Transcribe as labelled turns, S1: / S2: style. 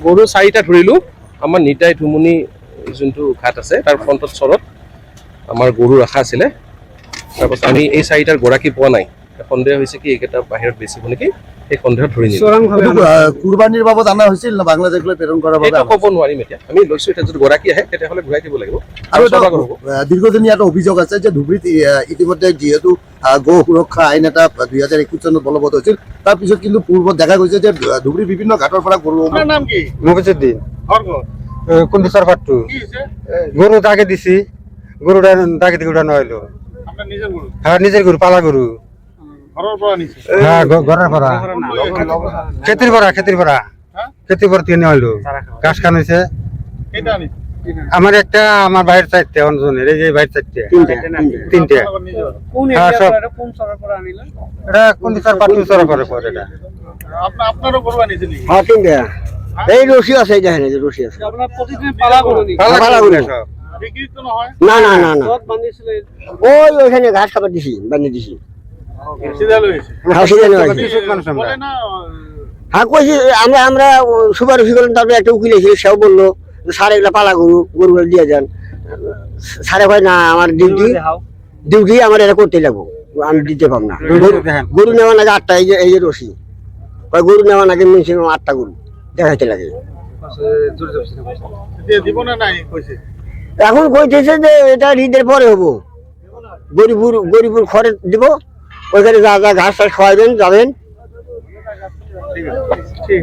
S1: গৰু 4টা ধৰিলো। আমাৰ নিতাই ধুমুনি যোনটো ঘাট আছে তাৰ ফ্ৰণ্টত চৰত আমাৰ গৰু ৰখা আছিলে। তাৰপাছত আমি এই 4টাৰ গৰাকী পোৱা নাই। সন্দেহ হৈছে কি এইকেইটা বাহিৰত বেচিব নেকি, সেই সন্দেহত ধৰি নিলো।
S2: কুৰবানীৰ বাবদ অনা হৈছিল না বাংলাদেশলৈ প্ৰেৰণ কৰাৰ বাবে?
S1: ক'ব নোৱাৰিম এতিয়া। আমি লৈছো এতিয়া যদি গৰাকী আহে তেতিয়াহ'লে ঘূৰাই দিব লাগিব।
S2: আৰু দীৰ্ঘদিনীয়া এটা অভিযোগ আছে যে ধুবুৰীত ইতিমধ্যে যিহেতু গো সুৰক্ষা আইন এটা 2021 চনত বলবৎ হৈছিল, তাৰপিছত কিন্তু পূৰ্বত দেখা গৈছে যে ধুবুৰীৰ বিভিন্ন ঘাটৰ পৰা গৰু।
S3: নাম কি?
S4: মফিজুদ্দিন। কোনটো সরকারটো গরু তাকে দিছি, গরুটা তাকে দিয়ে উঠানো হইলো। হ্যাঁ, নিজের গরু, পালা গরু। হ্যাঁ, ঘরের পরা, খেতির পরা থেকে নেওয়া হইলো। ঘাস খান হয়েছে আমার একটা, আমার বাইরের 4টে অঞ্জনের, এই যে বাইরের 4টে 3টে। হ্যাঁ, সব এটা কোন পাটু সরকার পরে এটা
S3: আপনারও গরু আনিছিলি?
S4: হ্যাঁ, 3টে। এই রশি আছে, এই দেখেন, এই যে রশি আছে।
S3: আপনার প্রতিদিন পালা গরু নি?
S4: পালা গরু সব।
S3: বিক্রি তো না হয়?
S4: না না না না, ওইখানে ঘাস খাবার দিছি, বানিয়ে দিছি।
S3: সিধা লইছে?
S4: হ্যাঁ, সিধা লইছে।
S3: বলে না
S4: হ্যাঁ, কইছি আমরা সুপারিশ করলাম, তারপরে একটা উকিল এসে সেও বললো স্যার এগুলা পালা গরুগুলো দিয়ে যান। স্যারে কয় না, আমার ডিউটি আমার এটা করতে লাগবো, আমি দিতে পারব না। গরু নেওয়া নাকি 8টা, এই যে রশি, গরু নেওয়া নাকি মিনিমাম 8টা গরু দেখাইতে লাগে।
S3: দিব না নাই কইছে?
S4: এখন কইতেছে যে এটা ঈদের পরে হবো, গরিবুর ঘরে দিব, ওইখানে যা যা ঘাস টাস খাওয়াবেন যাবেন।
S3: ঠিক।